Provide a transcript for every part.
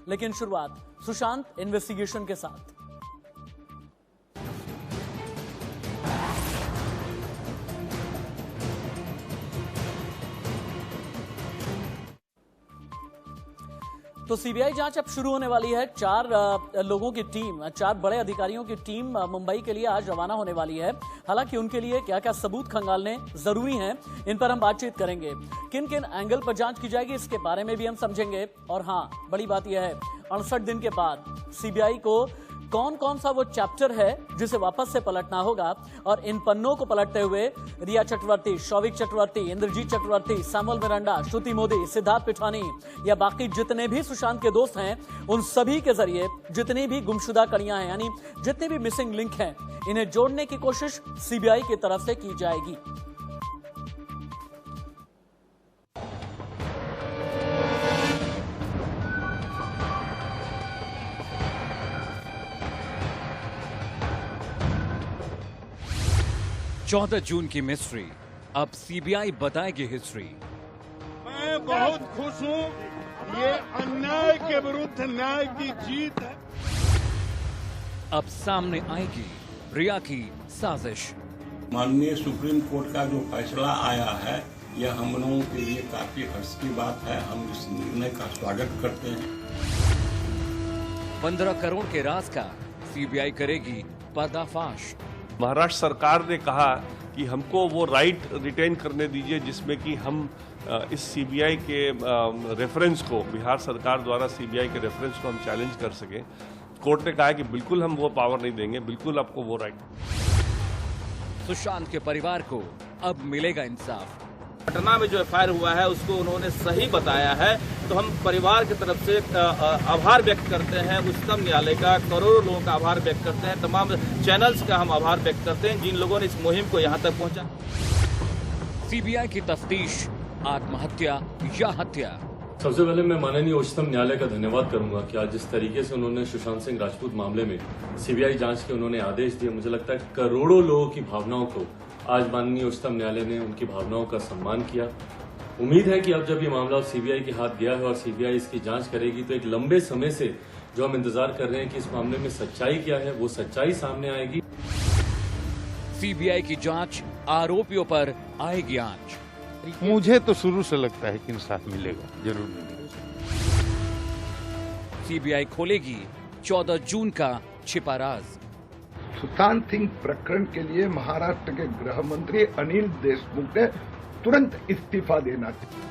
लेकिन शुरुआत सुशांत इन्वेस्टिगेशन के साथ। तो सीबीआई जांच अब शुरू होने वाली है। 4 लोगों की टीम, 4 बड़े अधिकारियों की टीम मुंबई के लिए आज रवाना होने वाली है। हालांकि उनके लिए क्या क्या सबूत खंगालने जरूरी हैं, इन पर हम बातचीत करेंगे। किन किन एंगल पर जांच की जाएगी, इसके बारे में भी हम समझेंगे। और हां, बड़ी बात यह है 68 दिन के बाद सीबीआई को कौन कौन सा वो चैप्टर है जिसे वापस से पलटना होगा, और इन पन्नों को पलटते हुए रिया चक्रवर्ती, शौविक चक्रवर्ती, इंद्रजीत चक्रवर्ती, सैमुअल मिरांडा, श्रुति मोदी, सिद्धार्थ पिठानी या बाकी जितने भी सुशांत के दोस्त हैं, उन सभी के जरिए जितनी भी गुमशुदा कड़ियां हैं, यानी जितने भी मिसिंग लिंक हैं, इन्हें जोड़ने की कोशिश सीबीआई की तरफ से की जाएगी। चौदह जून की मिस्ट्री, अब सीबीआई बताएगी हिस्ट्री। मैं बहुत खुश हूं, ये अन्याय के विरुद्ध न्याय की जीत है। अब सामने आएगी रिया की साजिश। माननीय सुप्रीम कोर्ट का जो फैसला आया है, यह हम लोगों के लिए काफी हर्ष की बात है। हम इस निर्णय का स्वागत करते हैं। 15 करोड़ के राज का सीबीआई करेगी पर्दाफाश। महाराष्ट्र सरकार ने कहा कि हमको वो राइट रिटेन करने दीजिए जिसमें कि हम इस सीबीआई के रेफरेंस को, बिहार सरकार द्वारा सीबीआई के रेफरेंस को हम चैलेंज कर सकें। कोर्ट ने कहा है कि बिल्कुल हम वो पावर नहीं देंगे, बिल्कुल आपको वो राइट। सुशांत के परिवार को अब मिलेगा इंसाफ। घटना में जो एफआईआर हुआ है उसको उन्होंने सही बताया है, तो हम परिवार की तरफ से आभार व्यक्त करते हैं। उच्चतम न्यायालय का करोड़ों लोगों का आभार व्यक्त करते हैं। तमाम चैनल्स का हम आभार व्यक्त करते हैं जिन लोगों ने इस मुहिम को यहां तक पहुंचा। सीबीआई की तफ्तीश, आत्महत्या या हत्या। सबसे पहले मैं माननीय उच्चतम न्यायालय का धन्यवाद करूंगा कि आज जिस तरीके से उन्होंने सुशांत सिंह राजपूत मामले में सीबीआई जांच के उन्होंने आदेश दिए, मुझे लगता है करोड़ों लोगों की भावनाओं को आज माननीय उच्चतम न्यायालय ने उनकी भावनाओं का सम्मान किया। उम्मीद है कि अब जब ये मामला सीबीआई के हाथ गया है और सीबीआई इसकी जांच करेगी, तो एक लंबे समय से जो हम इंतजार कर रहे हैं कि इस मामले में सच्चाई क्या है, वो सच्चाई सामने आएगी। सीबीआई की जांच, आरोपियों पर आएगी आंच। मुझे तो शुरू से लगता है कि इंसाफ मिलेगा, जरूर मिलेगा। सीबीआई खोलेगी 14 जून का छिपा राज। सुशांत सिंह प्रकरण के लिए महाराष्ट्र के गृह मंत्री अनिल देशमुख ने तुरंत इस्तीफा देना चाहिए।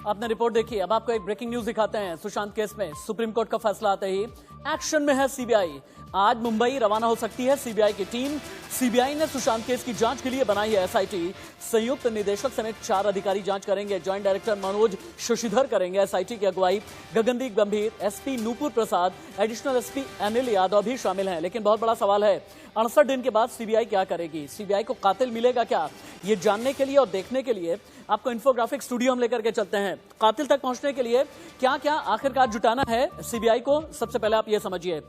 आपने रिपोर्ट देखी, अब आपको एक ब्रेकिंग न्यूज दिखाते हैं। सुशांत केस में सुप्रीम कोर्ट का फैसला आते ही एक्शन में है सीबीआई। आज मुंबई रवाना हो सकती है सीबीआई की टीम। सीबीआई ने सुशांत केस की जांच के लिए बनाई है एसआईटी। संयुक्त निदेशक समेत 4 अधिकारी जांच करेंगे। जॉइंट डायरेक्टर मनोज शशिधर करेंगे एसआईटी की अगुवाई। गगनदीप गंभीर, एसपी नूपुर प्रसाद, एडिशनल एसपी अनिल यादव भी शामिल हैं। लेकिन बहुत बड़ा सवाल है, 68 दिन के बाद सीबीआई क्या करेगी? सीबीआई को कातिल मिलेगा क्या? ये जानने के लिए और देखने के लिए आपको इंफोग्राफिक स्टूडियो हम लेकर के चलते हैं। कातिल तक पहुंचने के लिए क्या क्या आखिरकार जुटाना है सीबीआई को, सबसे पहले आप ये समझिए।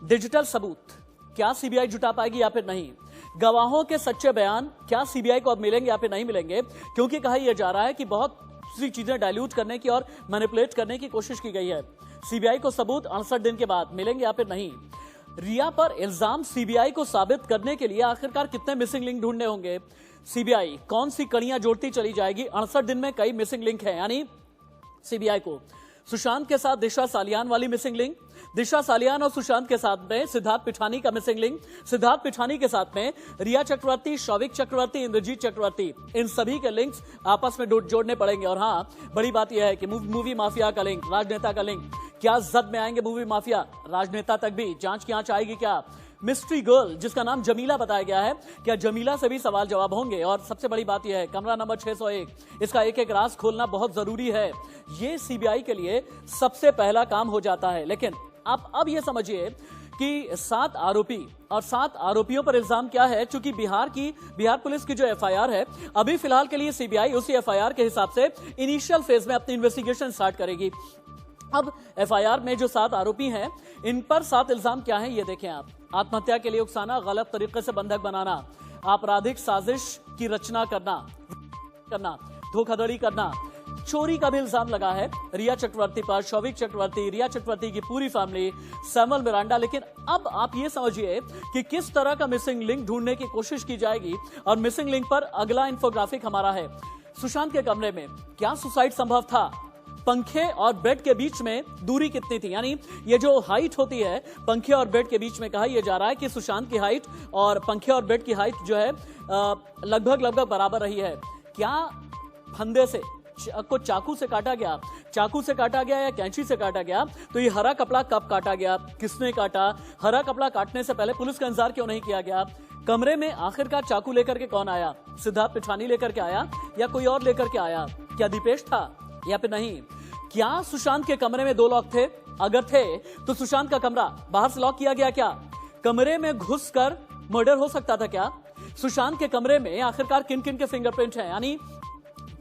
डिजिटल सबूत क्या सीबीआई जुटा पाएगी या फिर नहीं? गवाहों के सच्चे बयान क्या सीबीआई को अब मिलेंगे या फिर नहीं मिलेंगे? क्योंकि कहा यह जा रहा है कि बहुत सी चीजें डाइल्यूट करने की और मैनिपुलेट करने की कोशिश की गई है। सीबीआई को सबूत 68 दिन के बाद मिलेंगे या फिर नहीं? रिया पर इल्जाम सीबीआई को साबित करने के लिए आखिरकार कितने मिसिंग लिंक ढूंढने होंगे? सीबीआई कौन सी कड़ियां जोड़ती चली जाएगी? 68 दिन में कई मिसिंग लिंक है, यानी सीबीआई को सुशांत के साथ दिशा सालियान वाली मिसिंग लिंक, दिशा सालियान और सुशांत के साथ में सिद्धार्थ पिठानी का मिसिंग लिंक, सिद्धार्थ पिठानी के साथ में रिया चक्रवर्ती, शौविक चक्रवर्ती, इंद्रजीत चक्रवर्ती, इन सभी के लिंक्स आपस में जोड़ने पड़ेंगे। और हाँ, बड़ी बात यह है कि मूवी माफिया का लिंक, राजनेता का लिंक, क्या जद में आएंगे मूवी माफिया? राजनेता तक भी जांच की आंच आएगी क्या? मिस्ट्री गर्ल जिसका नाम जमीला बताया गया है, क्या जमीला से भी सवाल जवाब होंगे? और सबसे बड़ी बात यह है, कमरा नंबर 601, इसका एक एक राज खोलना बहुत जरूरी है। ये सीबीआई के लिए सबसे पहला काम हो जाता है। लेकिन आप अब ये समझिए कि 7 आरोपी और 7 आरोपियों पर इल्जाम क्या है। चूंकि बिहार पुलिस की जो एफआईआर है, अभी फिलहाल के लिए सीबीआई उसी एफआईआर के हिसाब से इनिशियल फेज में अपनी इन्वेस्टिगेशन स्टार्ट करेगी। अब एफआईआर में जो 7 आरोपी हैं, इन पर 7 इल्जाम क्या हैं ये देखें आप। आत्महत्या के लिए उकसाना, गलत तरीके से बंधक बनाना, आपराधिक साजिश की रचना करना, धोखाधड़ी करना, चोरी का भी इल्जाम लगा है रिया चक्रवर्ती पर, शौविक चक्रवर्ती, रिया चक्रवर्ती की पूरी फैमिली, सैमुअल मिरांडा। लेकिन अब आप ये समझिए कि किस तरह का मिसिंग लिंक ढूंढने की कोशिश की जाएगी। और मिसिंग लिंक पर अगला इंफोग्राफिक हमारा है। सुशांत के कमरे में क्या सुसाइड संभव था? पंखे और बेड के बीच में दूरी कितनी थी? यानी ये जो हाइट होती है पंखे और बेड के बीच में, कहा यह जा रहा है कि सुशांत की हाइट और पंखे और बेड की हाइट जो है लगभग बराबर रही है। क्या फंदे से को चाकू से काटा गया, या कैंची से काटा गया? तो ये हरा कपड़ा कब काटा गया, किसने काटा? हरा कपड़ा काटने से पहले पुलिस का इंतजार क्यों नहीं किया गया? कमरे में आखिरकार चाकू लेकर के कौन आया? सिद्धार्थ पिठानी लेकर के आया या कोई और लेकर के आया? क्या दीपेश था या फिर नहीं? क्या सुशांत के कमरे में 2 लॉक थे? अगर थे तो सुशांत का कमरा बाहर से लॉक किया गया क्या? कमरे में घुसकर मर्डर हो सकता था क्या? सुशांत के कमरे में आखिरकार किन किन के फिंगरप्रिंट हैं? यानी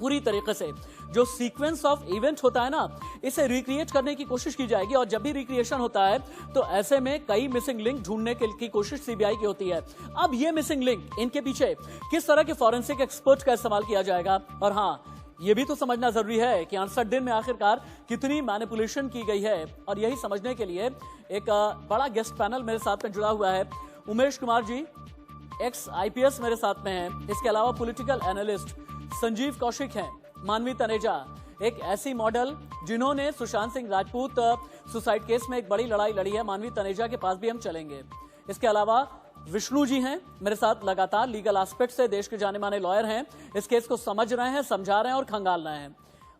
पूरी तरीके से जो सीक्वेंस ऑफ इवेंट होता है ना, इसे रिक्रिएट करने की कोशिश की जाएगी। और जब भी रिक्रिएशन होता है तो ऐसे में कई मिसिंग लिंक ढूंढने की कोशिश सीबीआई की होती है। अब ये मिसिंग लिंक, इनके पीछे किस तरह के फॉरेंसिक एक्सपर्ट का इस्तेमाल किया जाएगा? और हाँ, ये भी तो समझना जरूरी है कि 68 दिन में आखिरकार कितनी मैनिपुलेशन की गई है। और यही समझने के लिए एक बड़ा गेस्ट पैनल मेरे साथ में जुड़ा हुआ है। उमेश कुमार जी, एक्स IPS मेरे साथ में हैं। इसके अलावा पॉलिटिकल एनालिस्ट संजीव कौशिक हैं। मानवी तनेजा, एक ऐसी मॉडल जिन्होंने सुशांत सिंह राजपूत सुसाइड केस में एक बड़ी लड़ाई लड़ी है। मानवी तनेजा के पास भी हम चलेंगे। इसके अलावा विष्णु जी हैं मेरे साथ, लगातार लीगल एस्पेक्ट से देश के जाने माने लॉयर हैं, इस केस को समझ रहे हैं, समझा रहे हैं और खंगाल रहे हैं।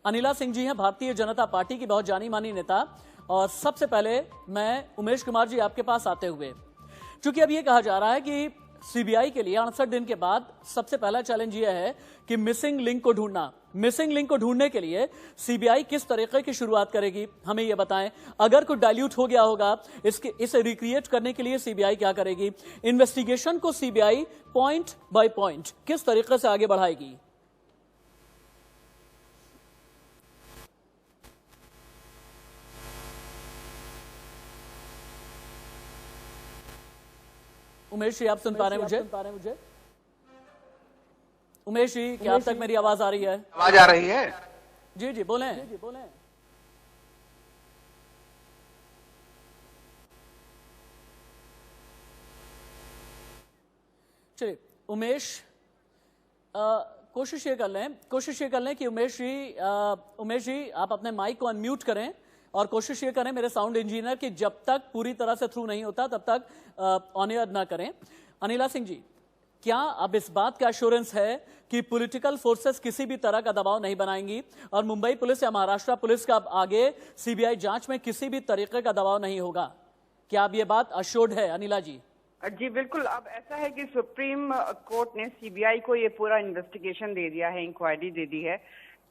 अनिला सिंह जी हैं, भारतीय जनता पार्टी की बहुत जानी मानी नेता। और सबसे पहले मैं उमेश कुमार जी आपके पास आते हुए, क्योंकि अब ये कहा जा रहा है कि सीबीआई के लिए 68 दिन के बाद सबसे पहला चैलेंज यह है कि मिसिंग लिंक को ढूंढना। मिसिंग लिंक को ढूंढने के लिए सीबीआई किस तरीके की शुरुआत करेगी, हमें यह बताएं। अगर कुछ डाइल्यूट हो गया होगा, इसे रिक्रिएट करने के लिए सीबीआई क्या करेगी? इन्वेस्टिगेशन को सीबीआई पॉइंट बाय पॉइंट किस तरीके से आगे बढ़ाएगी? उमेश जी, आप सुन पा रहे हैं मुझे? उमेश जी, क्या अब तक मेरी आवाज आ रही है? आवाज आ रही है? जी बोलें। चलिए उमेश, कोशिश ये कर लें कि उमेश जी आप अपने माइक को अनम्यूट करें और कोशिश ये करें मेरे साउंड इंजीनियर कि जब तक पूरी तरह से थ्रू नहीं होता तब तक ऑन एयर ना करें। अनिला सिंह जी, क्या अब इस बात का एश्योरेंस है कि पॉलिटिकल फोर्सेस किसी भी तरह का दबाव नहीं बनाएंगी और मुंबई पुलिस या महाराष्ट्र पुलिस का आगे सीबीआई जांच में किसी भी तरीके का दबाव नहीं होगा? क्या अब ये बात अश्योर्ड है अनिला जी? जी बिल्कुल। अब ऐसा है कि सुप्रीम कोर्ट ने सीबीआई को ये पूरा इन्वेस्टिगेशन दे दिया है, इंक्वायरी दे दी है,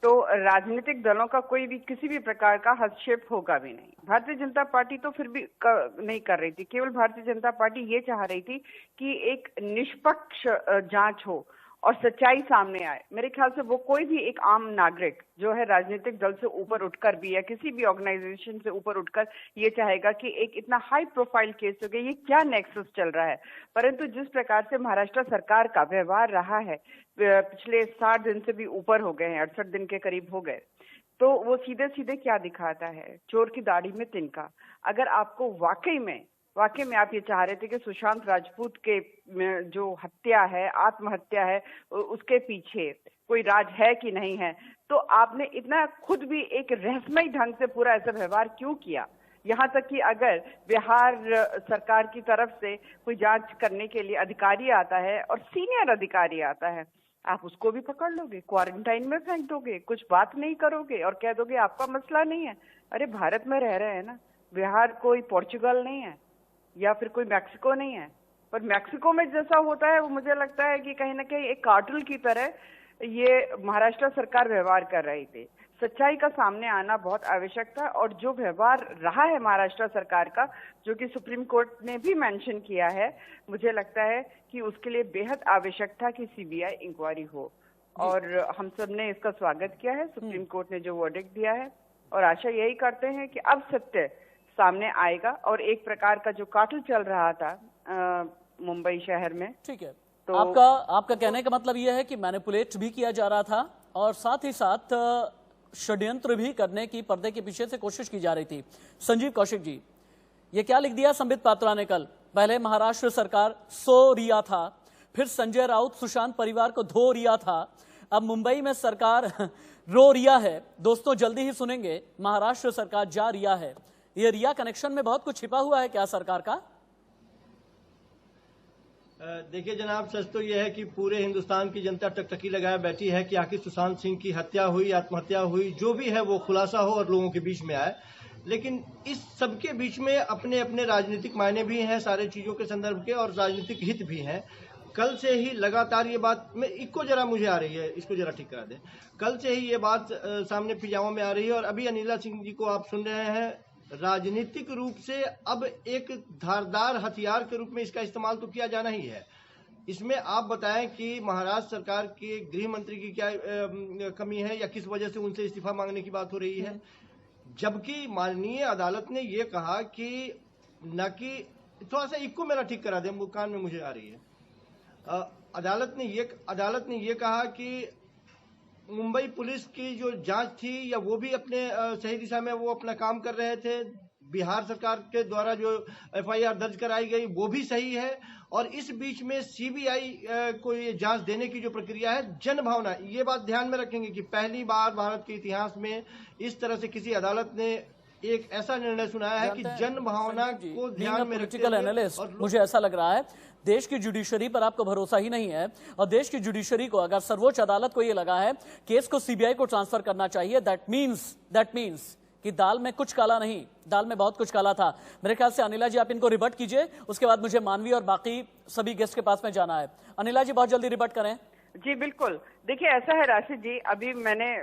तो राजनीतिक दलों का कोई भी किसी भी प्रकार का हस्तक्षेप होगा भी नहीं। भारतीय जनता पार्टी तो फिर भी नहीं कर रही थी। केवल भारतीय जनता पार्टी ये चाह रही थी कि एक निष्पक्ष जांच हो और सच्चाई सामने आए। मेरे ख्याल से वो कोई भी एक आम नागरिक जो है राजनीतिक दल से ऊपर उठकर भी या किसी भी ऑर्गेनाइजेशन से ऊपर उठकर ये चाहेगा कि एक इतना हाई प्रोफाइल केस हो गया, ये क्या नेक्सस चल रहा है। परंतु जिस प्रकार से महाराष्ट्र सरकार का व्यवहार रहा है, पिछले 60 दिन से भी ऊपर हो गए हैं, 68 दिन के करीब हो गए, तो वो सीधे सीधे क्या दिखाता है? चोर की दाढ़ी में तिनका। अगर आपको वाकई में आप ये चाह रहे थे कि सुशांत राजपूत के जो हत्या है, आत्महत्या है, उसके पीछे कोई राज है कि नहीं है, तो आपने इतना खुद भी एक रहस्यमय ढंग से पूरा ऐसा व्यवहार क्यों किया? यहाँ तक कि अगर बिहार सरकार की तरफ से कोई जांच करने के लिए अधिकारी आता है और सीनियर अधिकारी आता है, आप उसको भी पकड़ लोगे, क्वारंटाइन में फेंक दोगे, कुछ बात नहीं करोगे और कह दोगे आपका मसला नहीं है। अरे भारत में रह रहे हैं ना, बिहार कोई पोर्चुगल नहीं है या फिर कोई मैक्सिको नहीं है। पर मैक्सिको में जैसा होता है वो मुझे लगता है कि कहीं ना कहीं एक कार्टेल की तरह ये महाराष्ट्र सरकार व्यवहार कर रही थी। सच्चाई का सामने आना बहुत आवश्यक था और जो व्यवहार रहा है महाराष्ट्र सरकार का, जो कि सुप्रीम कोर्ट ने भी मेंशन किया है, मुझे लगता है कि उसके लिए बेहद आवश्यक था कि सीबीआई इंक्वायरी हो और हम सब ने इसका स्वागत किया है। सुप्रीम कोर्ट ने जो वर्डिक्ट दिया है और आशा यही करते हैं कि अब सत्य सामने आएगा और एक प्रकार का जो काटल चल रहा था मुंबई शहर में, ठीक है, तो आपका कहने का मतलब यह है कि मैनिपुलेट भी किया जा रहा था और साथ ही साथ षड्यंत्र भी करने की पर्दे के पीछे से कोशिश की जा रही थी। संजीव कौशिक जी, ये क्या लिख दिया संबित पात्रा ने कल? पहले महाराष्ट्र सरकार सो रिया था, फिर संजय राउत सुशांत परिवार को धो रिया था, अब मुंबई में सरकार रो रिया है। दोस्तों जल्दी ही सुनेंगे महाराष्ट्र सरकार जा रिया है। ये रिया कनेक्शन में बहुत कुछ छिपा हुआ है क्या सरकार का? देखिए जनाब, सच तो यह है कि पूरे हिंदुस्तान की जनता टकटकी लगाए बैठी है कि आखिर सुशांत सिंह की हत्या हुई, आत्महत्या हुई, जो भी है वो खुलासा हो और लोगों के बीच में आए। लेकिन इस सबके बीच में अपने अपने राजनीतिक मायने भी हैं सारे चीजों के संदर्भ के, और राजनीतिक हित भी हैं। कल से ही लगातार ये बात में इसको जरा मुझे आ रही है, इसको जरा ठीक करा दें। कल से ही ये बात सामने फिजाओं में आ रही है और अभी अनिला सिंह जी को आप सुन रहे हैं। राजनीतिक रूप से अब एक धारदार हथियार के रूप में इसका इस्तेमाल तो किया जाना ही है। इसमें आप बताएं कि महाराष्ट्र सरकार के गृह मंत्री की क्या कमी है या किस वजह से उनसे इस्तीफा मांगने की बात हो रही है, जबकि माननीय अदालत ने ये कहा कि न कि थोड़ा सा इक्को मेरा ठीक करा दें, कान में मुझे आ रही है। अदालत ने ये कहा कि मुंबई पुलिस की जो जांच थी या वो भी अपने सही दिशा में वो अपना काम कर रहे थे। बिहार सरकार के द्वारा जो एफआईआर दर्ज कराई गई वो भी सही है, और इस बीच में सीबीआई को ये जांच देने की जो प्रक्रिया है, जनभावना, ये बात ध्यान में रखेंगे कि पहली बार भारत के इतिहास में इस तरह से किसी अदालत ने एक ऐसा निर्णय सुनाया है कि जनभावना को ध्यान में रखते हुए। मुझे ऐसा लग रहा है देश की जुडिशरी पर आपको भरोसा ही नहीं है, और देश की जुडिशरी को अगर सर्वोच्च अदालत को यह लगा है केस को सीबीआई को ट्रांसफर करना चाहिए, दैट मीन्स कि दाल में कुछ काला नहीं, दाल में बहुत कुछ काला था। मेरे ख्याल से अनिला जी आप इनको रिबट कीजिए, उसके बाद मुझे मानवी और बाकी सभी गेस्ट के पास में जाना है। अनिला जी बहुत जल्दी रिबट करें। जी बिल्कुल, देखिए ऐसा है राशिद जी, अभी मैंने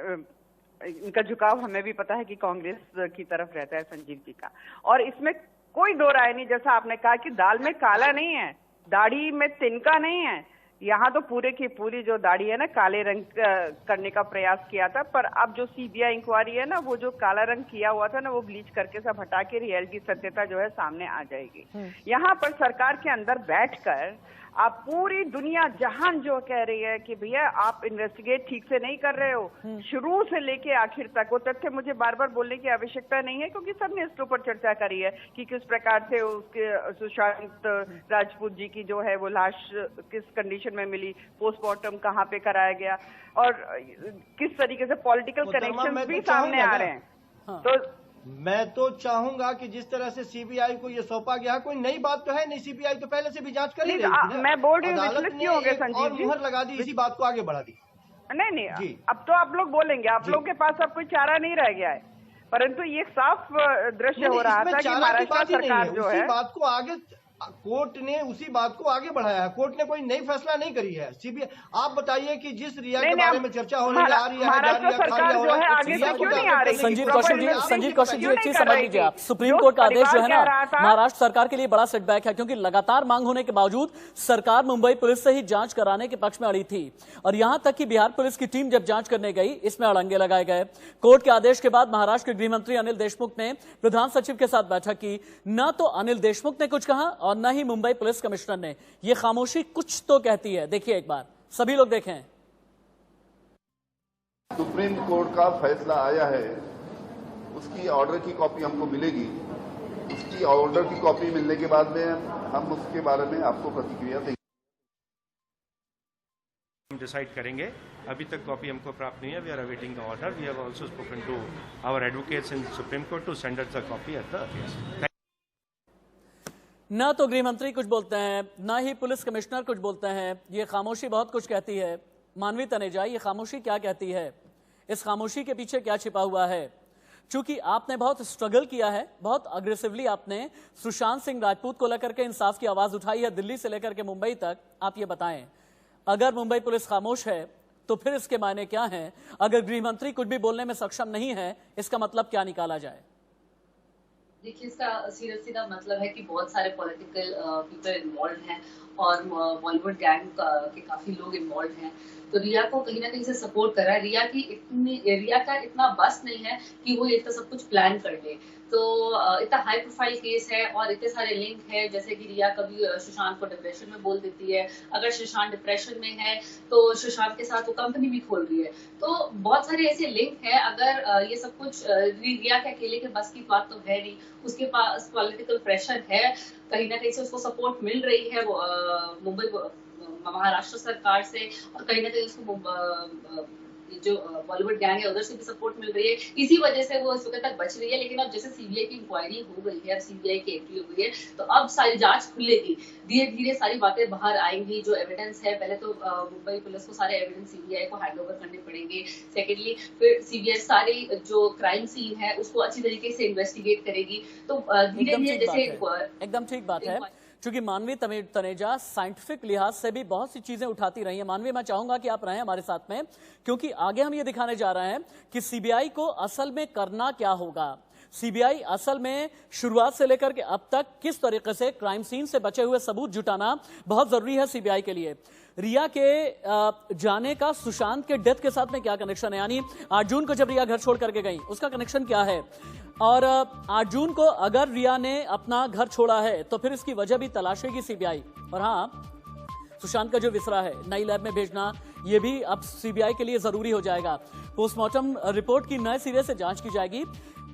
इनका झुकाव हमें भी पता है कि कांग्रेस की तरफ रहता है संजीव जी का, और इसमें कोई दो राय नहीं। जैसा आपने कहा कि दाल में काला नहीं है, दाढ़ी में तिनका नहीं है, यहाँ तो पूरे की पूरी जो दाढ़ी है ना काले रंग करने का प्रयास किया था। पर अब जो सीबीआई इंक्वायरी है ना, वो जो काला रंग किया हुआ था ना, वो ब्लीच करके सब हटा के रियलिटी सत्यता जो है सामने आ जाएगी। यहाँ पर सरकार के अंदर बैठकर आप पूरी दुनिया जहान जो कह रही है कि भैया आप इन्वेस्टिगेट ठीक से नहीं कर रहे हो, शुरू से लेके आखिर तक, वो तथ्य मुझे बार बार बोलने की आवश्यकता नहीं है क्योंकि सबने इसके ऊपर चर्चा करी है कि किस प्रकार से उसके सुशांत राजपूत जी की जो है वो लाश किस कंडीशन में मिली, पोस्टमार्टम कहाँ पे कराया गया, और किस तरीके से पॉलिटिकल कनेक्शन भी सामने आ रहे हैं। तो मैं तो चाहूंगा कि जिस तरह से सीबीआई को ये सौंपा गया, कोई नई बात तो है नहीं, सीबीआई तो पहले से भी जांच कर ही रही थी। मैं बोल रही हूँ विचलित क्यों हो गए संजीव जी? मुहर लगा दी, इसी बात को आगे बढ़ा दी। नहीं, अब तो आप लोग बोलेंगे, आप लोग के पास अब कोई चारा नहीं रह गया है, परंतु ये साफ दृश्य हो रहा था कि महाराष्ट्र सरकार जो है बात को आगे, कोर्ट ने उसी बात को आगे बढ़ाया है। कोर्ट ने कोई नई फैसला नहीं करी है। सीबीआई, आप बताइए कि जिस रिया के बारे में चर्चा होने जा रही है, महाराष्ट्र सरकार जो है आगे से क्यों नहीं आ रही? संजीव कौशिक जी एक चीज समझ लीजिए आप, सुप्रीम कोर्ट का आदेश जो है ना महाराष्ट्र सरकार के लिए बड़ा सेटबैक है, क्योंकि लगातार मांग होने के बावजूद सरकार मुंबई पुलिस से ही जांच कराने के पक्ष में अड़ी थी, और यहां तक कि बिहार पुलिस की टीम जब जांच करने गई इसमें अड़ंगे लगाए गए। कोर्ट के आदेश के बाद महाराष्ट्र के गृह मंत्री अनिल देशमुख ने प्रधान सचिव के साथ बैठक की। न तो अनिल देशमुख ने कुछ कहा और न ही मुंबई पुलिस कमिश्नर ने। यह खामोशी कुछ तो कहती है। देखिए एक बार, सभी लोग देखें। सुप्रीम कोर्ट का फैसला आया है, उसकी ऑर्डर की कॉपी हमको मिलेगी। उसकी ऑर्डर की कॉपी मिलने के बाद में हम उसके बारे में आपको प्रतिक्रिया देंगे, हम डिसाइड करेंगे। अभी तक कॉपी हमको प्राप्त नहीं है। We are awaiting the order. We have also spoken to our advocates in Supreme Court to send us the copy at the earliest. न तो गृह मंत्री कुछ बोलते हैं, न ही पुलिस कमिश्नर कुछ बोलते हैं। ये खामोशी बहुत कुछ कहती है। मानवी तनेजा, ये खामोशी क्या कहती है? इस खामोशी के पीछे क्या छिपा हुआ है? चूंकि आपने बहुत स्ट्रगल किया है, बहुत अग्रेसिवली आपने सुशांत सिंह राजपूत को लेकर के इंसाफ की आवाज उठाई है, दिल्ली से लेकर के मुंबई तक। आप ये बताएं, अगर मुंबई पुलिस खामोश है तो फिर इसके मायने क्या हैं? अगर गृह मंत्री कुछ भी बोलने में सक्षम नहीं है, इसका मतलब क्या निकाला जाए? देखिए, इसका सीधा मतलब है कि बहुत सारे पॉलिटिकल पीपल इन्वॉल्व हैं और बॉलीवुड गैंग के काफी लोग इन्वॉल्व हैं। तो रिया को कहीं ना कहीं से सपोर्ट कर रहा है। रिया का इतना बस नहीं है कि वो इतना सब कुछ प्लान कर ले। तो इतना हाई प्रोफाइल केस है और इतने सारे लिंक है, जैसे कि रिया कभी सुशांत को डिप्रेशन में बोल देती है, अगर सुशांत डिप्रेशन में है तो सुशांत के साथ वो कंपनी भी खोल रही है। तो बहुत सारे ऐसे लिंक है। अगर ये सब कुछ रिया के अकेले के बस की बात तो है नहीं, उसके पास पॉलिटिकल प्रेशर है, कहीं ना कहीं से उसको सपोर्ट मिल रही है मुंबई महाराष्ट्र सरकार से, और कहीं ना कहीं उसको जो बॉलीवुड गैंग है उधर से भी सपोर्ट मिल रही है। इसी वजह से वो इस वक्त तक बच रही है। लेकिन अब जैसे सीबीआई की इंक्वायरी हो गई है, अब सीबीआई की एंट्री हो गई है, तो अब सारी जांच खुलेगी, धीरे धीरे सारी बातें बाहर आएंगी। जो एविडेंस है, पहले तो मुंबई पुलिस को सारे एविडेंस सीबीआई को हैंडओवर करने पड़ेंगे। सेकेंडली फिर सीबीआई सारी जो क्राइम सीन है उसको अच्छी तरीके से इन्वेस्टिगेट करेगी। तो धीरे धीरे जैसे एकदम ठीक बात है, क्योंकि मानवी तनेजा साइंटिफिक लिहाज से भी बहुत सी चीजें उठाती रही हैं। मानवी, मैं चाहूंगा कि आप रहें हमारे साथ में, क्योंकि आगे हम ये दिखाने जा रहे हैं कि सीबीआई को असल में करना क्या होगा। सीबीआई असल में शुरुआत से लेकर के अब तक किस तरीके से क्राइम सीन से बचे हुए सबूत जुटाना बहुत जरूरी है सीबीआई के लिए। रिया के जाने का सुशांत के डेथ के साथ में क्या कनेक्शन है, यानी 8 जून को जब रिया घर छोड़ करके गई उसका कनेक्शन क्या है, और 8 जून को अगर रिया ने अपना घर छोड़ा है तो फिर इसकी वजह भी तलाशेगी सीबीआई। और हाँ, सुशांत का जो विसरा है नई लैब में भेजना, ये भी अब सीबीआई के लिए जरूरी हो जाएगा। पोस्टमार्टम रिपोर्ट की नए सिरे से जांच की जाएगी,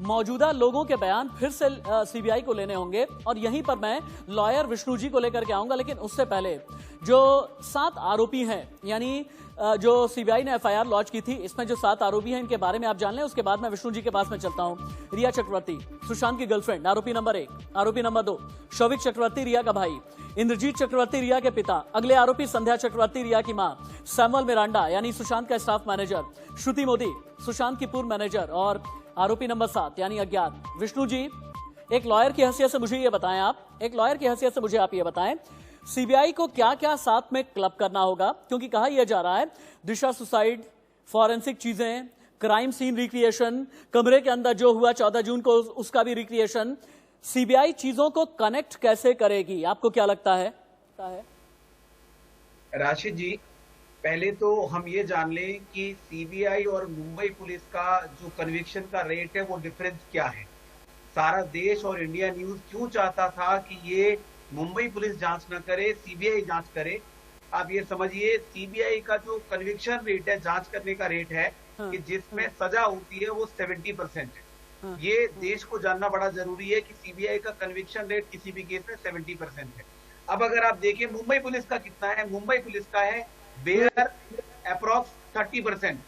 मौजूदा लोगों के बयान फिर से सीबीआई को लेने होंगे, और यहीं पर मैं लॉयर विष्णु जी को लेकर के आऊंगा। लेकिन उससे पहले जो 7 आरोपी हैं, यानी जो सीबीआई ने एफआईआर लॉन्च की थी, इसमें जो 7 आरोपी हैं इनके बारे में आप जान लें, उसके बाद मैं विष्णु जी के पास में चलता हूं। रिया चक्रवर्ती सुशांत की गर्लफ्रेंड, आरोपी नंबर 1। आरोपी नंबर 2 शौविक चक्रवर्ती, रिया का भाई। इंद्रजीत चक्रवर्ती, रिया के पिता। अगले आरोपी संध्या चक्रवर्ती, रिया की मां। सैमुअल मिरांडा यानी सुशांत का स्टाफ मैनेजर। श्रुति मोदी सुशांत की पूर्व मैनेजर। और आरोपी नंबर 7 यानी अज्ञात। विष्णु जी, एक लॉयर की हैसियत से मुझे ये बताएं, आप एक लॉयर की हैसियत से मुझे आप ये बताएं, सीबीआई को क्या क्या साथ में क्लब करना होगा, क्योंकि कहा यह जा रहा है दिशा सुसाइड, फॉरेंसिक चीजें, क्राइम सीन रिक्रिएशन, कमरे के अंदर जो हुआ 14 जून को उसका भी रिक्रिएशन, सीबीआई चीजों को कनेक्ट कैसे करेगी, आपको क्या लगता है? राशिद जी, पहले तो हम ये जान लें कि सीबीआई और मुंबई पुलिस का जो कन्विक्शन का रेट है वो डिफरेंस क्या है। सारा देश और इंडिया न्यूज क्यों चाहता था कि ये मुंबई पुलिस जांच न करे, सीबीआई जांच करे। आप ये समझिए, सीबीआई का जो कन्विक्शन रेट है, जांच करने का रेट है कि जिसमें सजा होती है वो 70% है। ये देश को जानना बड़ा जरूरी है कि सीबीआई का कन्विक्शन रेट किसी भी केस में 70% है। अब अगर आप देखें मुंबई पुलिस का कितना है, मुंबई पुलिस का है बेयर अप्रॉक्स 30%,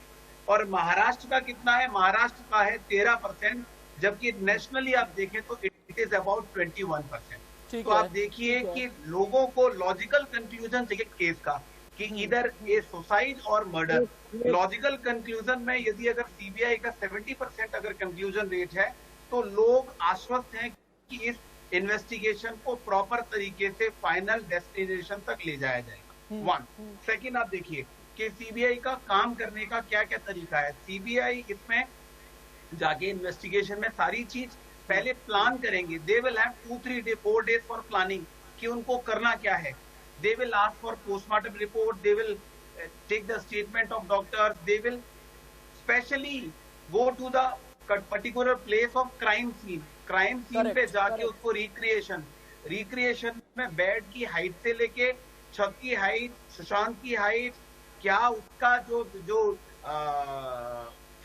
और महाराष्ट्र का कितना है, महाराष्ट्र का है 13%, जबकि नेशनली आप देखें तो इट इज अबाउट 21%। तो आप देखिए कि लोगों को लॉजिकल कंक्लूजन चाहिए केस का कि इधर ये सुसाइड और मर्डर। लॉजिकल कंक्लूजन में यदि अगर सीबीआई का 70% अगर कंक्लूजन रेट है तो लोग आश्वस्त हैं कि इस इन्वेस्टिगेशन को प्रॉपर तरीके से फाइनल डेस्टिनेशन तक ले जाया जाएगा। 1 सेकेंड, आप देखिए कि सीबीआई का काम करने का क्या क्या तरीका है। सीबीआई इसमें जाके इन्वेस्टिगेशन में सारी चीज पहले प्लान करेंगे। They will have 2-3-4 days for planning कि उनको करना क्या है। They will ask for postmortem report, they will take the statement of doctor, they will specially go to the particular place of crime scene. Crime scene पे जाके उसको recreation में bed की हाइट से लेके छत की हाइट, सुशांत की हाइट, क्या उसका जो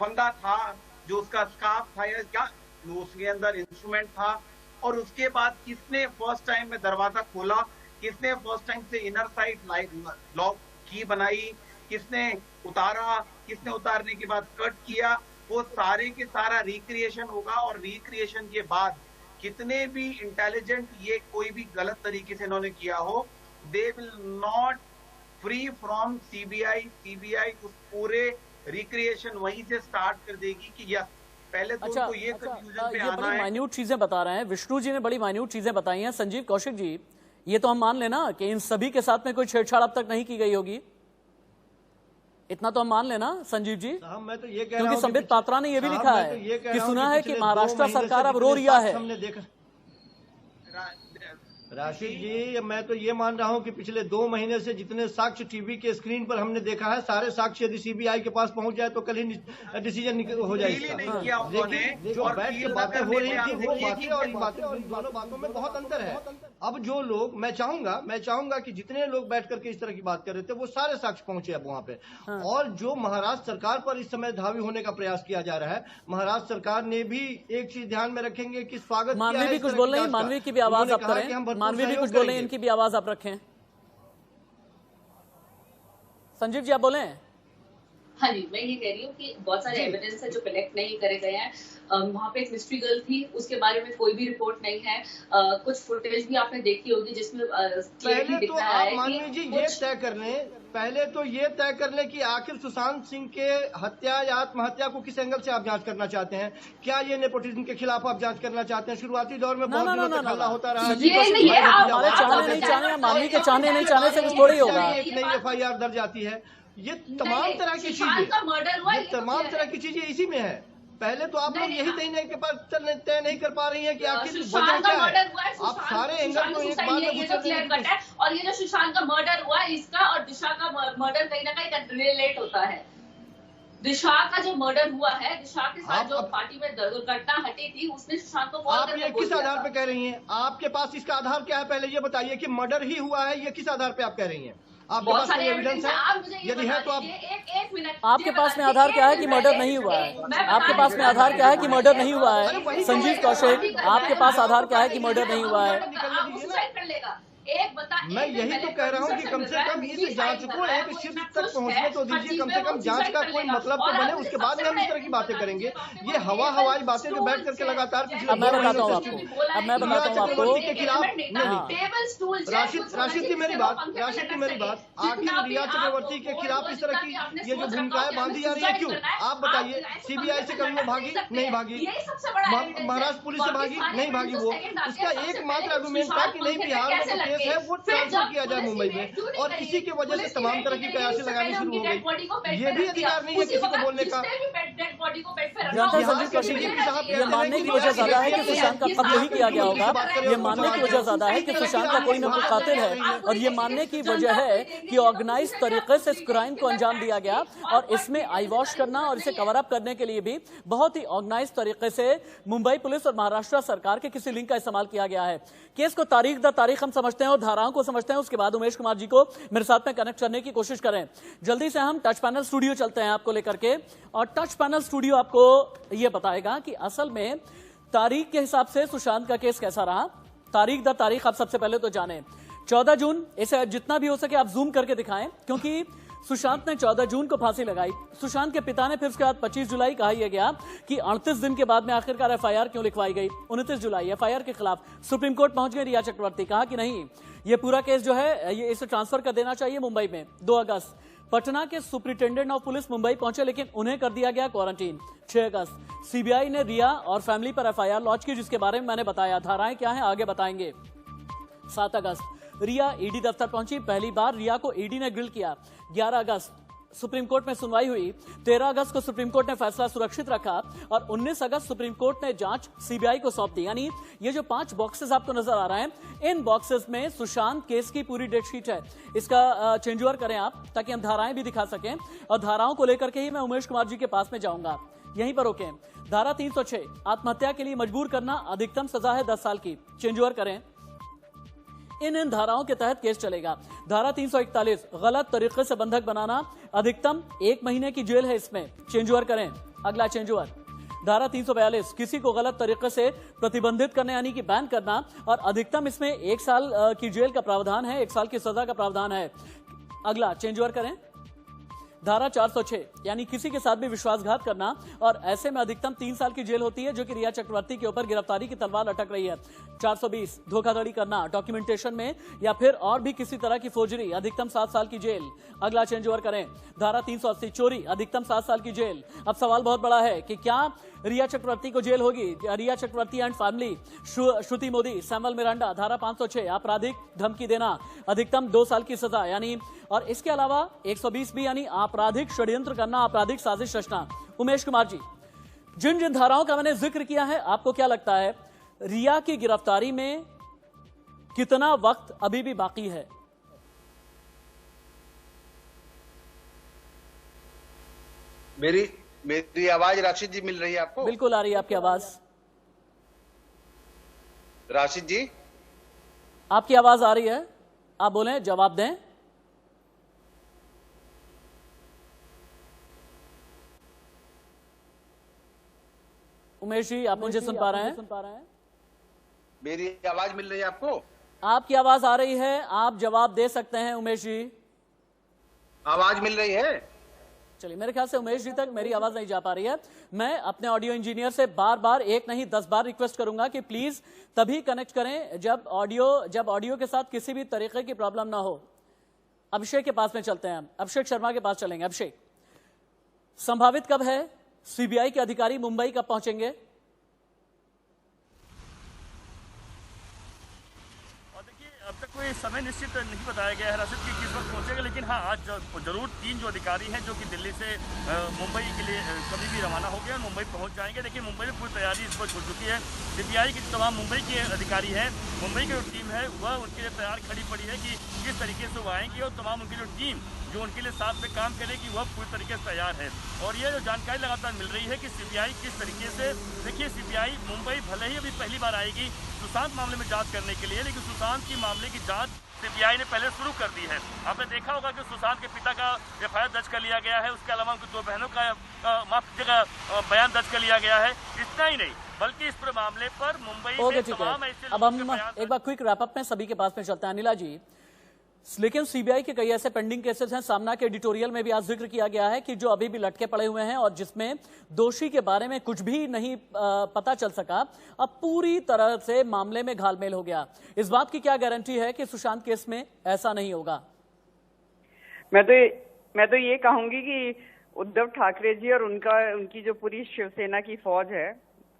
फंदा था, जो उसका स्कार्फ था या क्या उसके अंदर इंस्ट्रूमेंट था, और उसके बाद किसने फर्स्ट टाइम में दरवाजा खोला, किसने फर्स्ट टाइम से इनर साइड लॉक की बनाई, किसने उतारा, किसने उतारने के बाद कट किया, वो सारे के सारा रिक्रिएशन होगा। और रिक्रिएशन के बाद कितने भी इंटेलिजेंट ये कोई भी गलत तरीके से इन्होंने किया हो, they will not free from CBI. CBI उस पूरे रिक्रिएशन वहीं से स्टार्ट कर देगी कि यस पहले तो उनको ये कंफ्यूजन पे आना है। माइन्यूट चीजें बता रहे हैं विष्णु जी ने, बड़ी माइन्यूट चीजें बताई हैं। संजीव कौशिक जी, ये तो हम मान लेना कि इन सभी के साथ में कोई छेड़छाड़ अब तक नहीं की गई होगी, इतना तो हम मान लेना संजीव जी। मैं तो ये कह क्योंकि संबित पात्रा ने ये भी लिखा है कि सुना है कि महाराष्ट्र सरकार अब रो रिया है। राशिद जी, मैं तो ये मान रहा हूँ कि पिछले 2 महीने से जितने साक्ष्य टीवी के स्क्रीन पर हमने देखा है, सारे साक्ष्य यदि सीबीआई के पास पहुंच जाए तो कल ही डिसीजन हो जाए इसका। लेकिन जो बैठ के बातें हो रही थी वो बातें और इन बातें दोनों बातों में बहुत अंतर है। अब जो लोग, मैं चाहूंगा कि जितने लोग बैठ करके इस तरह की बात कर रहे थे वो सारे साक्ष्य पहुंचे अब वहां पे। और जो महाराष्ट्र सरकार पर इस समय धावी होने का प्रयास किया जा रहा है, महाराष्ट्र सरकार ने भी एक चीज ध्यान में रखेंगे कि स्वागत मानवी भी कुछ बोल रहे हैं, मानवी की भी आवाज आप करें, मानवी भी कुछ बोल रहे हैं, इनकी भी आवाज आप रखें। संजीव जी आप बोले। हाँ जी, मैं ये कह रही हूँ कि बहुत सारे एविडेंस है जो कलेक्ट नहीं करे गए हैं। वहाँ पे एक मिस्ट्री गर्ल थी, उसके बारे में कोई भी रिपोर्ट नहीं है। कुछ फुटेज भी आपने देखी होगी जिसमें पहले तो आप मानवी जी ये तय कर लें, पहले तो ये तय कर लें कि आखिर सुशांत सिंह के हत्या या आत्महत्या को किस एंगल से आप जांच करना चाहते हैं। क्या ये नेपोटिज्म के खिलाफ आप जांच करना चाहते हैं? शुरुआती दौर में बहुत दिनों तक हल्ला होता रहा। मानवी के चाहने नहीं चाहने से कुछ थोड़ी होगा। एक नई FIR दर्ज आती है। ये तमाम तरह की चीजें, ये तमाम तरह की चीजें इसी में है। पहले तो आप लोग यही तय नहीं कर पा रही हैं कि आखिर वजह क्या है। आप सारे एंगल को एक बार में है। और ये जो सुशांत का मर्डर हुआ है, इसका और दिशा का मर्डर कहीं ना कहीं रिलेट होता है। दिशा का जो मर्डर हुआ है, दिशा के साथ जो पार्टी में दुर्घटना हटी थी, उसने सुशांत को आप ये किस आधार पे कह रही हैं? आपके पास इसका आधार क्या है? पहले ये बताइए कि मर्डर ही हुआ है, ये किस आधार पे आप कह रही हैं? आपके पास कोई एविडेंस है? यदि है तो आप एक मिनट, आपके पास में आधार क्या है कि मर्डर नहीं हुआ है? आपके पास में आधार क्या है कि मर्डर नहीं हुआ है? संजीव कौशिक, आपके पास आधार क्या है कि मर्डर नहीं हुआ है? मैं यही तो कह रहा हूँ कि कम से कम इस जांच को एक शीर्ष तक पहुँचने तो दीजिए। कम से कम जांच का कोई मतलब तो बने, उसके बाद में हम इस तरह की बातें करेंगे। ये हवाई बातें जो बैठ करके लगातार पिछले मैं बताता हूँ आपको के खिलाफ राशिद की मेरी बात, आखिर रिया चक्रवर्ती के खिलाफ इस तरह की ये जो भूमिकाएं बांधी जा रही है, क्यों? आप बताइए। सीबीआई से कभी वो भागी नहीं भागी, महाराष्ट्र पुलिस से भागी नहीं भागी, वो उसका एकमात्र आर्गुमेंट था कि नहीं बिहार में है वो ट्रांसफर किया जाए मुंबई में, और इसी की वजह से तमाम तरह की कयासें लगानी शुरू हो गई। ये भी अधिकार नहीं है किसी को बोलने का। ये मानने की वजह ज्यादा है कि सुशांत का कत्ल ही किया गया होगा। ये मानने की वजह ज्यादा है कि सुशांत का कोई न कोई कातिल है, और ये मानने की वजह है कि ऑर्गेनाइज तरीके से इस क्राइम को अंजाम दिया गया, और इसमें आई वॉश करना और इसे कवर अप करने के लिए भी बहुत ही ऑर्गेनाइज तरीके से मुंबई पुलिस और महाराष्ट्र सरकार के किसी लिंक का इस्तेमाल किया गया है। केस को तारीख दर तारीख हम समझते हैं और धाराओं को समझते हैं, उसके बाद उमेश कुमार जी को मेरे साथ में कनेक्ट करने की कोशिश करें। जल्दी से हम टच पैनल स्टूडियो चलते हैं आपको लेकर के, और टच पैनल स्टूडियो आपको यह बताएगा कि असल में तारीख के हिसाब से सुशांत का केस कैसा रहा। तारीख दर तारीख आप सबसे पहले तो जाने। 14 जून, इसे जितना भी हो सके आप जूम करके दिखाएं, क्योंकि सुशांत ने 14 जून को फांसी लगाई। सुशांत के पिता ने फिर उसके बाद 25 जुलाई कहा यह गया कि 38 दिन के बाद में आखिरकार FIR क्यों लिखवाई गई। 29 जुलाई FIR के खिलाफ सुप्रीम कोर्ट पहुंच गई रिया चक्रवर्ती, कहा कि नहीं ये पूरा केस जो है ये इसे ट्रांसफर कर देना चाहिए मुंबई में। 2 अगस्त पटना के सुप्रिंटेंडेंट ऑफ पुलिस मुंबई पहुंचे, लेकिन उन्हें कर दिया गया क्वारंटीन। 6 अगस्त सीबीआई ने रिया और फैमिली पर FIR लॉन्च की, जिसके बारे में मैंने बताया। धाराएं क्या है आगे बताएंगे। 7 अगस्त रिया ईडी दफ्तर पहुंची, पहली बार रिया को ईडी ने ग्रिल किया। 11 अगस्त सुप्रीम कोर्ट में सुनवाई हुई। 13 अगस्त को सुप्रीम कोर्ट ने फैसला सुरक्षित रखा, और 19 अगस्त सुप्रीम कोर्ट ने जांच सीबीआई को सौंप दी। यानी ये जो 5 बॉक्सेस आपको नजर आ रहे हैं, इन बॉक्सेस में सुशांत केस की पूरी डेट शीट है। इसका चेंज ओवर करें आप, ताकि हम धाराएं भी दिखा सकें, और धाराओं को लेकर के ही मैं उमेश कुमार जी के पास में जाऊंगा। यहीं पर रोकें। धारा 306 आत्महत्या के लिए मजबूर करना, अधिकतम सजा है 10 साल की। चेंज ओवर करें। इन धाराओं के तहत केस चलेगा। धारा 341 गलत तरीके से बंधक बनाना, अधिकतम 1 महीने की जेल है इसमें। चेंज ओवर करें। अगला चेंज ओवर। धारा 342 किसी को गलत तरीके से प्रतिबंधित करना यानी कि बैन करना, और अधिकतम इसमें 1 साल की जेल का प्रावधान है, 1 साल की सजा का प्रावधान है। अगला चेंज ओवर करें। धारा 406 यानी किसी के साथ भी विश्वासघात करना, और ऐसे में अधिकतम 3 साल की जेल होती है, जो कि रिया चक्रवर्ती के ऊपर गिरफ्तारी की तलवार लटक रही है। 420 धोखाधड़ी करना डॉक्यूमेंटेशन में या फिर और भी किसी तरह की फोर्जरी, अधिकतम 7 साल की जेल। अगला चेंज ओवर करें। धारा 380 चोरी, अधिकतम 7 साल की जेल। अब सवाल बहुत बड़ा है कि क्या रिया चक्रवर्ती को जेल होगी? Rhea Chakraborty and family, Shruti Modi, Samuel Miranda. धारा 506 आपराधिक धमकी देना, अधिकतम 2 साल की सजा यानी, और इसके अलावा 120 भी यानी आपराधिक षड्यंत्र करना, आपराधिक साजिश रचना। उमेश कुमार जी, जिन जिन धाराओं का मैंने जिक्र किया है, आपको क्या लगता है रिया की गिरफ्तारी में कितना वक्त अभी भी बाकी है? मेरी आवाज राशिद जी मिल रही है आपको? बिल्कुल आ रही है आपकी आवाज। राशिद जी, आपकी आवाज आ रही है, आप बोलें, जवाब दें। उमेश जी, आप मुझे सुन पा रहे हैं? मेरी आवाज मिल रही है आपको? आपकी आवाज आ रही है, आप जवाब दे सकते हैं उमेश जी। आवाज मिल रही है? चलिए, मेरे ख्याल से उमेश जी तक मेरी आवाज नहीं जा पा रही है। मैं अपने ऑडियो इंजीनियर से बार बार, एक नहीं 10 बार रिक्वेस्ट करूंगा कि प्लीज तभी कनेक्ट करें जब ऑडियो के साथ किसी भी तरीके की प्रॉब्लम ना हो। अभिषेक के पास में चलते हैं, अभिषेक शर्मा के पास चलेंगे। अभिषेक, संभावित कब है? सीबीआई के अधिकारी मुंबई कब पहुंचेंगे? अब तक कोई समय निश्चित नहीं बताया गया है राशिद की किस वक्त पहुंचेगा, लेकिन हाँ, आज जरूर 3 जो अधिकारी हैं जो कि दिल्ली से मुंबई के लिए कभी भी रवाना हो गए और मुंबई पहुंच जाएंगे। देखिए, मुंबई में पूरी तैयारी इस वक्त हो चुकी है। सीबीआई की तमाम मुंबई के अधिकारी हैं, मुंबई की जो टीम है वह उनके लिए तैयार खड़ी पड़ी है कि किस तरीके से वो आएंगे, और तमाम उनकी जो टीम जो उनके लिए साथ में काम करेगी वह पूरी तरीके से तैयार है। और ये जो जानकारी लगातार मिल रही है कि सीबीआई किस तरीके से, देखिए, सीबीआई मुंबई भले ही अभी पहली बार आएगी सुशांत मामले में जांच करने के लिए, लेकिन सुशांत की मामले की जांच सीबीआई ने पहले शुरू कर दी है। आपने देखा होगा कि सुशांत के पिता का एफआईआर दर्ज कर लिया गया है, उसके अलावा उनकी 2 बहनों का बयान दर्ज कर लिया गया है। इतना ही नहीं, बल्कि इस पूरे मामले पर मुंबई में तमाम ऐसे अब हम एक बार क्विक रैप अप में सभी के पास में चलते हैं। अनिला जी, लेकिन सीबीआई के कई ऐसे पेंडिंग केसेस हैं, सामना के एडिटोरियल में भी आज जिक्र किया गया है कि जो अभी भी लटके पड़े हुए हैं और जिसमें दोषी के बारे में कुछ भी नहीं पता चल सका, अब पूरी तरह से मामले में घालमेल हो गया। इस बात की क्या गारंटी है कि सुशांत केस में ऐसा नहीं होगा? मैं तो ये कहूंगी कि उद्धव ठाकरे जी और उनकी जो पूरी शिवसेना की फौज है,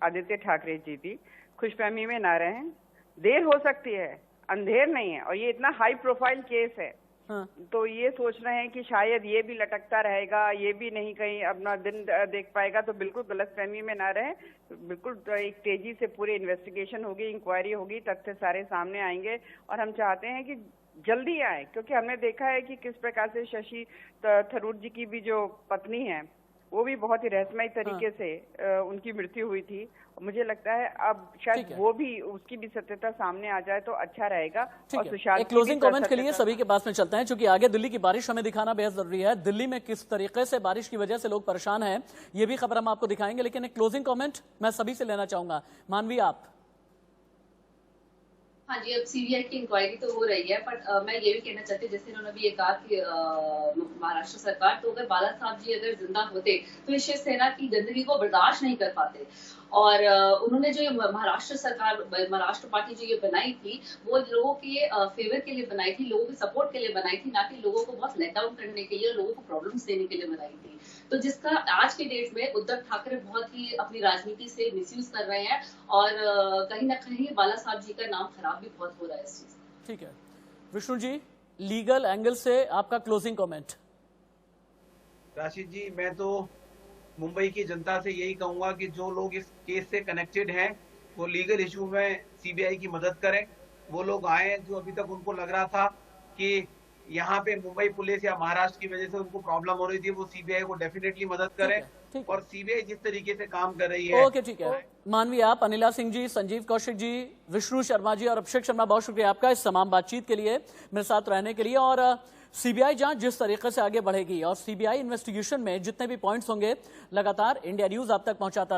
आदित्य ठाकरे जी भी खुशफहमी में ना रहें। देर हो सकती है, अंधेर नहीं है, और ये इतना हाई प्रोफाइल केस है। हाँ। तो ये सोच रहे हैं कि शायद ये भी लटकता रहेगा, ये भी नहीं कहीं अपना दिन देख पाएगा, तो बिल्कुल गलतफहमी में ना रहे। बिल्कुल एक तेजी से पूरी इन्वेस्टिगेशन होगी, इंक्वायरी होगी, तथ्य सारे सामने आएंगे, और हम चाहते हैं कि जल्दी आए, क्योंकि हमने देखा है कि किस प्रकार से शशि थरूर जी की भी जो पत्नी है वो भी बहुत ही रहस्यमय तरीके से उनकी मृत्यु हुई थी। मुझे लगता है अब शायद वो भी, उसकी भी सत्यता सामने आ जाए तो अच्छा रहेगा। और सुशांत, एक क्लोजिंग कमेंट के लिए सभी के पास में चलते हैं, क्योंकि आगे दिल्ली की बारिश हमें दिखाना बेहद जरूरी है। दिल्ली में किस तरीके से बारिश की वजह से लोग परेशान हैं, ये भी खबर हम आपको दिखाएंगे, लेकिन एक क्लोजिंग कमेंट मैं सभी से लेना चाहूंगा। मानवी, आप? हाँ जी, अब सीबीआई की इंक्वायरी तो हो रही है, पर मैं ये भी कहना चाहती हूँ, जैसे उन्होंने भी ये कहा कि महाराष्ट्र सरकार, तो अगर बाला साहब जी अगर जिंदा होते तो इस शिवसेना की गंदगी को बर्दाश्त नहीं कर पाते। और उन्होंने जो महाराष्ट्र सरकार, महाराष्ट्र पार्टी जो ये बनाई थी, वो लोगों के फेवर के लिए बनाई थी, लोगों के सपोर्ट के लिए बनाई थी, ना कि लोगों को बहुत लेट डाउन करने के लिए, लोगों को प्रॉब्लम्स देने के लिए बनाई थी। तो जिसका आज के डेट में उद्धव ठाकरे बहुत ही अपनी राजनीति से मिसयूज कर रहे हैं, और कहीं ना कहीं बाला साहब जी का नाम खराब भी बहुत हो रहा है इस चीज। ठीक है विष्णु जी, लीगल एंगल से आपका क्लोजिंग कमेंट। राशिद जी, मैं तो मुंबई की जनता से यही कहूंगा कि जो लोग इस केस से कनेक्टेड हैं वो लीगल इशू में सीबीआई की मदद करें। वो लोग आए जो अभी तक उनको लग रहा था कि यहाँ पे मुंबई पुलिस या महाराष्ट्र की वजह से उनको प्रॉब्लम हो रही थी, वो सीबीआई को डेफिनेटली मदद करें। और सीबीआई जिस तरीके से काम कर रही है। ओके, ठीक है। मानवी, आप? अनिला सिंह जी, संजीव कौशिक जी, विष्णु शर्मा जी और अभिषेक शर्मा, बहुत शुक्रिया आपका इस तमाम बातचीत के लिए, मेरे साथ रहने के लिए। और सीबीआई जांच जिस तरीके से आगे बढ़ेगी और सीबीआई इन्वेस्टिगेशन में जितने भी पॉइंट्स होंगे, लगातार इंडिया न्यूज आप तक पहुंचाता